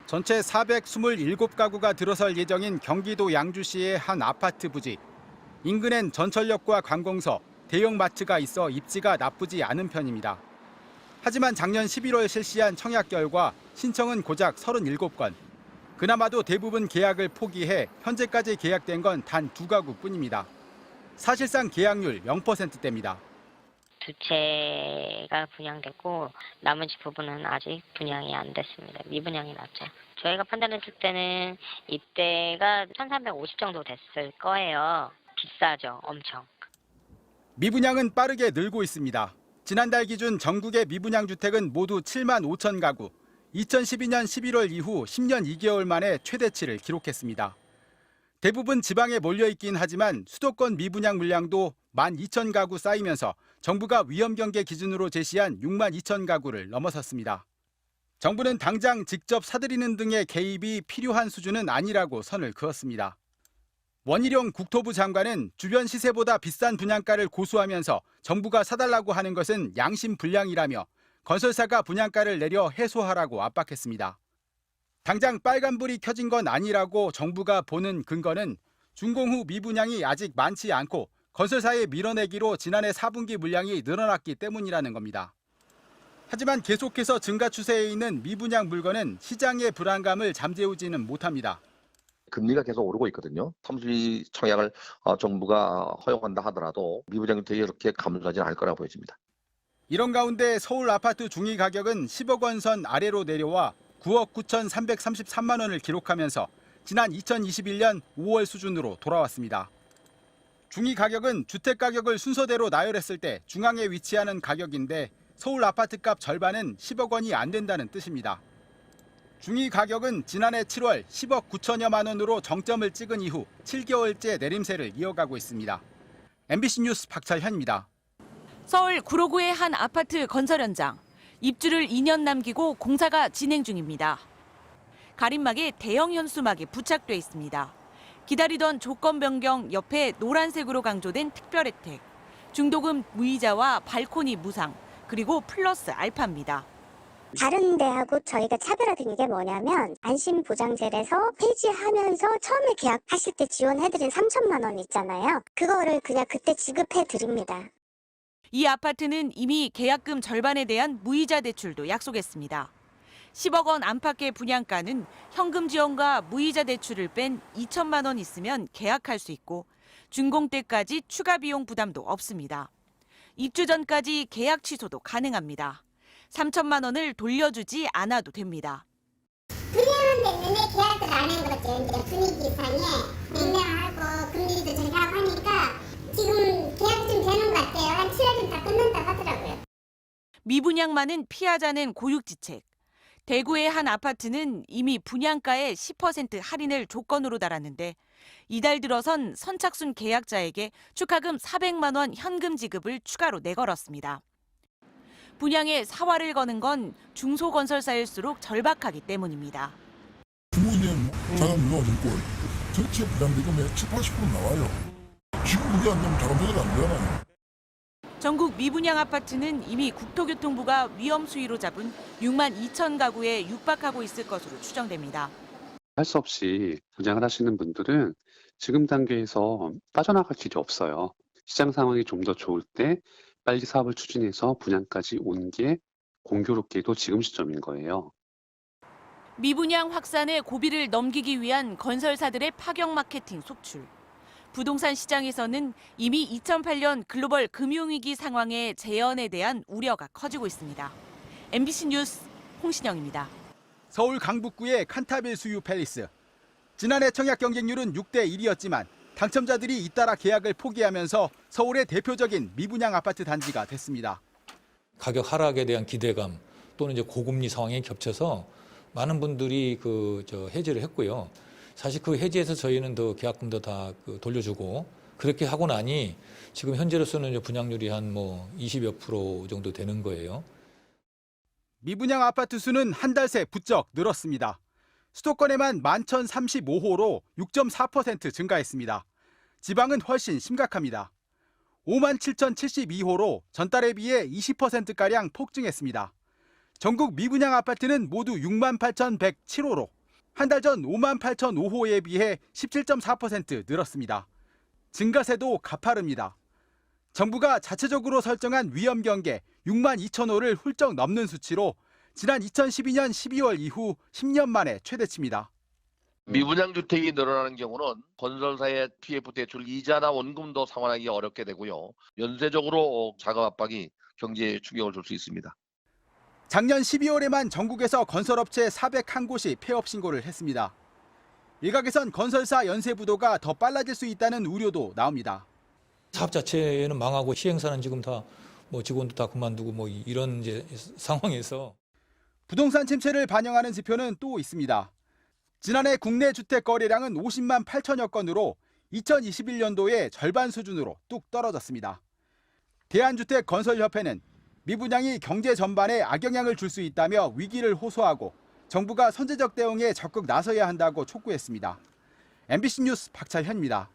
전체 427가구가 들어설 예정인 경기도 양주시의 한 아파트 부지. 인근엔 전철역과 관공서, 대형 마트가 있어 입지가 나쁘지 않은 편입니다. 하지만 작년 11월 실시한 청약 결과 신청은 고작 37건. 그나마도 대부분 계약을 포기해 현재까지 계약된 건 단 2가구뿐입니다. 사실상 계약률 0%대입니다. 두 채가 분양됐고 나머지 부분은 아직 분양이 안 됐습니다. 미분양이 났죠. 저희가 판단했을 때는 이때가 1,350 정도 됐을 거예요. 비싸죠, 엄청. 미분양은 빠르게 늘고 있습니다. 지난달 기준 전국의 미분양 주택은 모두 7만 5천 가구. 2012년 11월 이후 10년 2개월 만에 최대치를 기록했습니다. 대부분 지방에 몰려있긴 하지만 수도권 미분양 물량도 12,000가구 쌓이면서 정부가 위험경계 기준으로 제시한 6만 2천 가구를 넘어섰습니다. 정부는 당장 직접 사들이는 등의 개입이 필요한 수준은 아니라고 선을 그었습니다. 원희룡 국토부 장관은 주변 시세보다 비싼 분양가를 고수하면서 정부가 사달라고 하는 것은 양심불량이라며 건설사가 분양가를 내려 해소하라고 압박했습니다. 당장 빨간불이 켜진 건 아니라고 정부가 보는 근거는 준공 후 미분양이 아직 많지 않고 건설사의 밀어내기로 지난해 4분기 물량이 늘어났기 때문이라는 겁니다. 하지만 계속해서 증가 추세에 있는 미분양 물건은 시장의 불안감을 잠재우지는 못합니다. 금리가 계속 오르고 있거든요. 토지 청약을 정부가 허용한다 하더라도 미분양이 되게 그렇게 감소하지는 않을 거라고 보여집니다. 이런 가운데 서울 아파트 중위 가격은 10억 원 선 아래로 내려와 9억 9,333만 원을 기록하면서 지난 2021년 5월 수준으로 돌아왔습니다. 중위 가격은 주택 가격을 순서대로 나열했을 때 중앙에 위치하는 가격인데 서울 아파트값 절반은 10억 원이 안 된다는 뜻입니다. 중위 가격은 지난해 7월 10억 9천여만 원으로 정점을 찍은 이후 7개월째 내림세를 이어가고 있습니다. MBC 뉴스 박철현입니다. 서울 구로구의 한 아파트 건설 현장. 입주를 2년 남기고 공사가 진행 중입니다. 가림막에 대형 현수막이 부착돼 있습니다. 기다리던 조건 변경 옆에 노란색으로 강조된 특별 혜택. 중도금 무이자와 발코니 무상, 그리고 플러스 알파입니다. 다른 데하고 저희가 차별화된 게 뭐냐면 안심보장제에서 폐지하면서 처음에 계약하실 때 지원해드린 3천만 원 있잖아요. 그거를 그냥 그때 지급해드립니다. 이 아파트는 이미 계약금 절반에 대한 무이자 대출도 약속했습니다. 10억 원 안팎의 분양가는 현금 지원과 무이자 대출을 뺀 2천만 원 있으면 계약할 수 있고 준공 때까지 추가 비용 부담도 없습니다. 입주 전까지 계약 취소도 가능합니다. 3천만 원을 돌려주지 않아도 됩니다. 분양됐는데 계약을 안 한 거죠. 이제 분위기상에 냉정하고 금리도 저렴하고 하니까 지금 계약 좀 되는 것 같아요. 한 7월이면 다 끝난다고 하더라고요. 미분양 피하자는 고육지책. 대구의 한 아파트는 이미 분양가의 10% 할인을 조건으로 달았는데 이달 들어선 선착순 계약자에게 축하금 400만 원 현금 지급을 추가로 내걸었습니다. 분양에 사활을 거는 건 중소건설사일수록 절박하기 때문입니다. 주무기는 자금 들고 전체 부담비금의 70~80% 나와요. 지금 그게 안 되면 자금 조달이 안 되잖아요. 전국 미분양 아파트는 이미 국토교통부가 위험 수위로 잡은 6만 2천 가구에 육박하고 있을 것으로 추정됩니다. 할 수 없이 분양을 하시는 분들은 지금 단계에서 빠져나갈 길이 없어요. 시장 상황이 좀 더 좋을 때 빨리 사업을 추진해서 분양까지 온 게 공교롭게도 지금 시점인 거예요. 미분양 확산의 고비를 넘기기 위한 건설사들의 파격 마케팅 속출. 부동산 시장에서는 이미 2008년 글로벌 금융위기 상황의 재현에 대한 우려가 커지고 있습니다. MBC 뉴스 홍신영입니다. 서울 강북구의 칸타빌 수유 팰리스. 지난해 청약 경쟁률은 6대1이었지만 당첨자들이 잇따라 계약을 포기하면서 서울의 대표적인 미분양 아파트 단지가 됐습니다. 가격 하락에 대한 기대감 또는 이제 고금리 상황에 겹쳐서 많은 분들이 해지를 했고요. 사실 그 해지에서 저희는 더 계약금도 다 돌려주고 그렇게 하고 나니 지금 현재로서는 분양률이 한 20여 % 정도 되는 거예요. 미분양 아파트 수는 한 달 새 부쩍 늘었습니다. 수도권에만 11,035호로 6.4% 증가했습니다. 지방은 훨씬 심각합니다. 57,072호로 전달에 비해 20%가량 폭증했습니다. 전국 미분양 아파트는 모두 68,107호로 한 달 전 58,005호에 비해 17.4% 늘었습니다. 증가세도 가파릅니다. 정부가 자체적으로 설정한 위험 경계 62,000호를 훌쩍 넘는 수치로 지난 2012년 12월 이후 10년 만에 최대치입니다. 미분양 주택이 늘어나는 경우는 건설사의 PF 대출 이자나 원금도 상환하기 어렵게 되고요. 연쇄적으로 자금 압박이 경제에 충격을 줄 수 있습니다. 작년 12월에만 전국에서 건설업체 401곳이 폐업 신고를 했습니다. 일각에선 건설사 연쇄 부도가 더 빨라질 수 있다는 우려도 나옵니다. 사업 자체는 망하고 시행사는 지금 다 뭐 직원도 다 그만두고 뭐 이런 이제 상황에서 부동산 침체를 반영하는 지표는 또 있습니다. 지난해 국내 주택 거래량은 50만 8천여 건으로 2021년도의 절반 수준으로 뚝 떨어졌습니다. 대한주택건설협회는 미분양이 경제 전반에 악영향을 줄 수 있다며 위기를 호소하고 정부가 선제적 대응에 적극 나서야 한다고 촉구했습니다. MBC 뉴스 박찬현입니다.